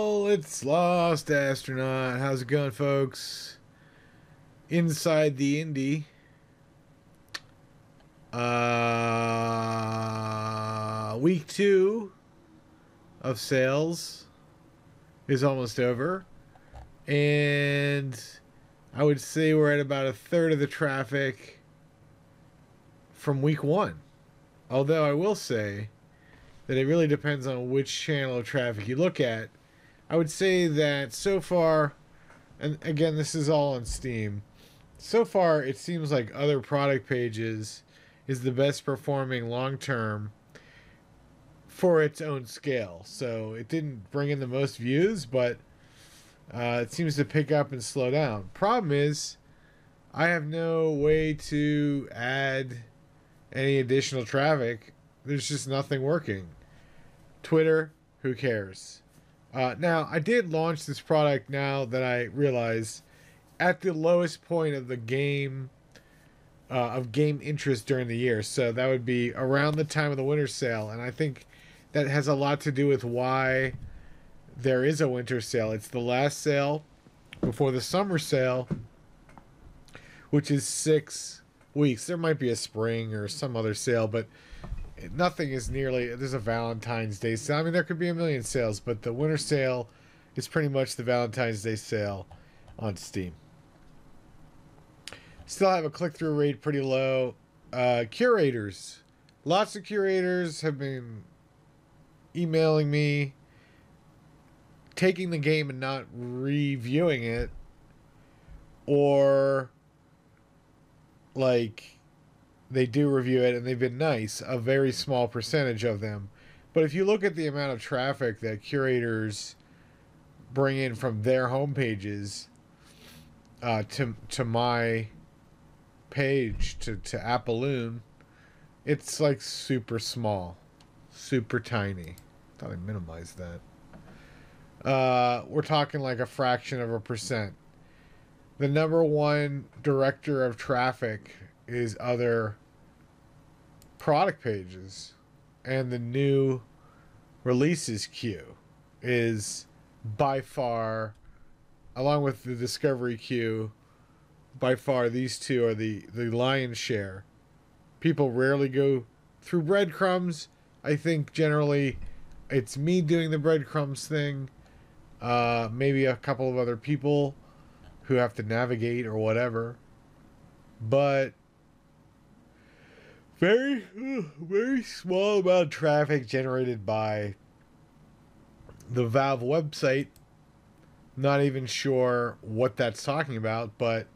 Well, it's Lost Astronaut. How's it going, folks? Inside the Indie. Week 2 of sales is almost over. And I would say we're at about a third of the traffic from week 1. Although I will say that it really depends on which channel of traffic you look at. I would say that so far, and again, this is all on Steam, so far it seems like Other Product Pages is the best performing long term for its own scale. So it didn't bring in the most views, but it seems to pick up and slow down. Problem is, I have no way to add any additional traffic. There's just nothing working. Twitter, who cares? Now, I did launch this product now that I realize at the lowest point of the game, of game interest during the year. So that would be around the time of the winter sale. And I think that has a lot to do with why there is a winter sale. It's the last sale before the summer sale, which is 6 weeks. There might be a spring or some other sale, but nothing is nearly. There's a Valentine's Day sale. I mean, there could be a million sales, but the winter sale is pretty much the Valentine's Day sale on Steam. Still have a click-through rate pretty low. Curators. Lots of curators have been emailing me, taking the game and not reviewing it, or like they do review it and they've been nice, a very small percentage of them. But if you look at the amount of traffic that curators bring in from their homepages to my page, to Apolune, it's like super small, super tiny. Thought I minimized that. We're talking like a fraction of a percent. The number one director of traffic is Other Product Pages, and the new releases queue is by far, along with the discovery queue, by far these two are the lion's share. People rarely go through breadcrumbs. I think generally it's me doing the breadcrumbs thing, maybe a couple of other people who have to navigate or whatever, but very small amount of traffic generated by the Valve website. Not even sure what that's talking about, but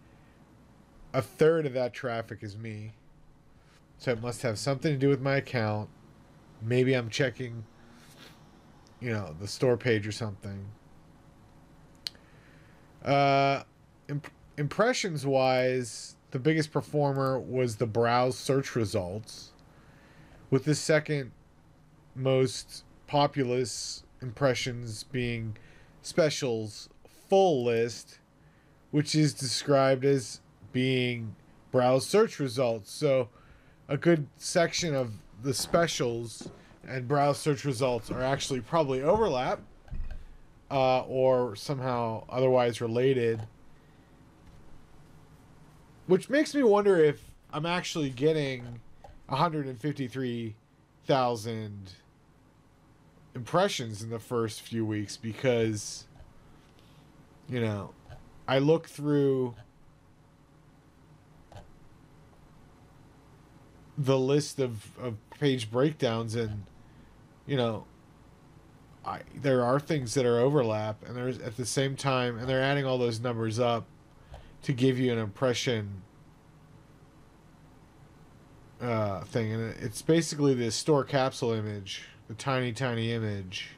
a third of that traffic is me. So it must have something to do with my account. Maybe I'm checking, the store page or something. Impressions wise, the biggest performer was the browse search results, with the second most populous impressions being specials full list, which is described as being browse search results. So a good section of the specials and browse search results are actually probably overlap, or somehow otherwise related, which makes me wonder if I'm actually getting 153,000 impressions in the first few weeks, because I look through the list of page breakdowns, and there are things that are overlap, and there's at the same time, and they're adding all those numbers up to give you an impression thing, and it's basically this store capsule image, the tiny image.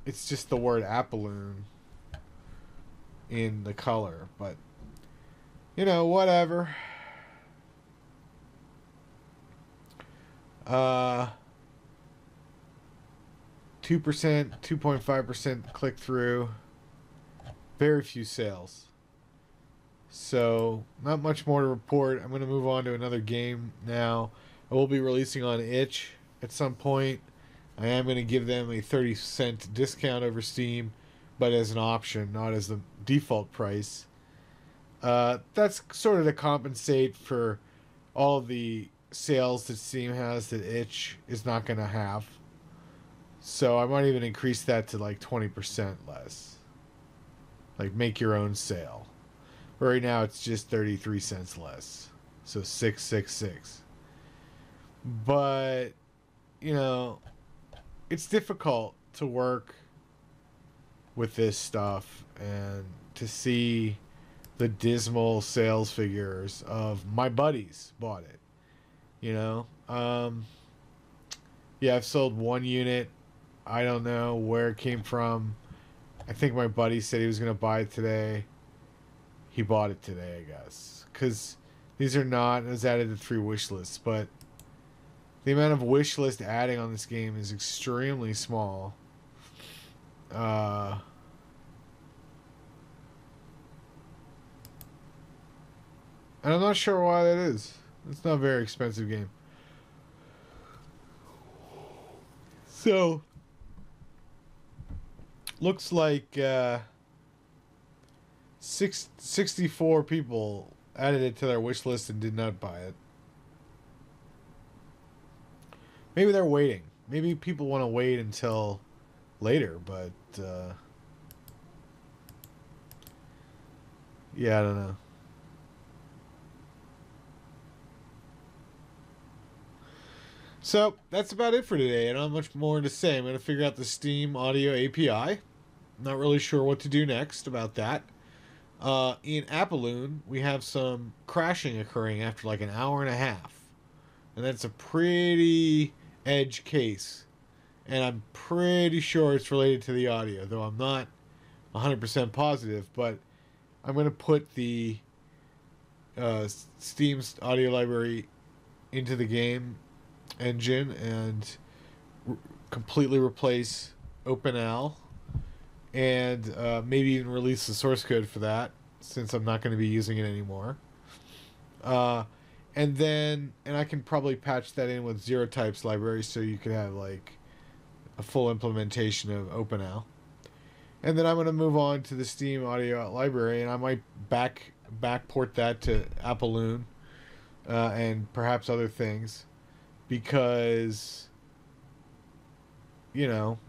It's just the word Apolune in the color, but whatever. 2%, 2.5% click through, very few sales. So not much more to report. I'm going to move on to another game now. I will be releasing on itch at some point. I am going to give them a 30-cent discount over Steam, but as an option, not as the default price. That's sort of to compensate for all the sales that Steam has that itch is not going to have. So I might even increase that to like 20% less. Like make your own sale. Right now it's just 33 cents less. So 666. But, you know, it's difficult to work with this stuff and to see the dismal sales figures of my buddies bought it. You know? Yeah, I've sold one unit. I don't know where it came from. I think my buddy said he was going to buy it today. He bought it today, I guess. Because these are not, it was added to 3 wish lists, but the amount of wish list adding on this game is extremely small. And I'm not sure why that is. It's not a very expensive game. So, looks like 64 people added it to their wish list and did not buy it. Maybe they're waiting. Maybe people want to wait until later, but yeah, I don't know. So that's about it for today. I don't have much more to say. I'm going to figure out the Steam Audio API. Not really sure what to do next about that. In Apolune, we have some crashing occurring after like an hour and a half. And that's a pretty edge case. And I'm pretty sure it's related to the audio, though I'm not 100% positive. But I'm going to put the Steam's audio library into the game engine and completely replace OpenAL. And maybe even release the source code for that, since I'm not going to be using it anymore. And I can probably patch that in with Zero Types library, so you could have like a full implementation of OpenAL. And then I'm going to move on to the Steam Audio library, and I might backport that to Apolune and perhaps other things, because, you know,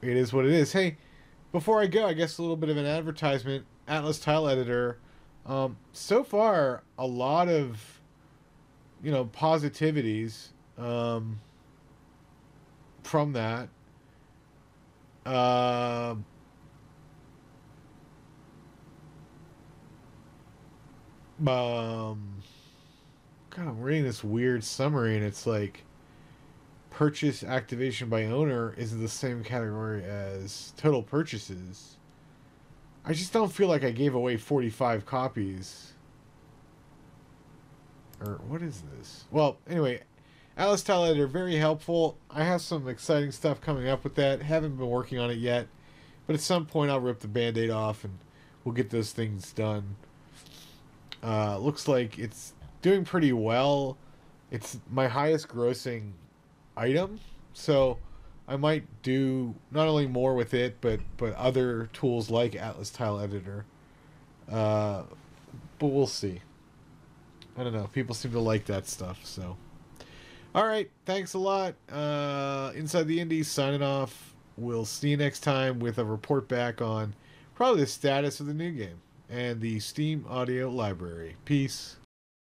it is what it is. Hey, before I go, I guess a little bit of an advertisement. Atlas Tile Editor. So far, a lot of, you know, positivities from that. God, I'm reading this weird summary, and it's like, purchase activation by owner is in the same category as total purchases. I just don't feel like I gave away 45 copies. Or what is this? Well, anyway, Atlas Tile Editor, very helpful. I have some exciting stuff coming up with that. Haven't been working on it yet, but at some point I'll rip the band-aid off and we'll get those things done. Looks like it's doing pretty well. It's my highest grossing item, so I might do not only more with it, but other tools like Atlas Tile Editor. But we'll see. I don't know. People seem to like that stuff, so. Alright, thanks a lot. Inside the Indie, signing off. We'll see you next time with a report back on probably the status of the new game and the Steam Audio Library. Peace.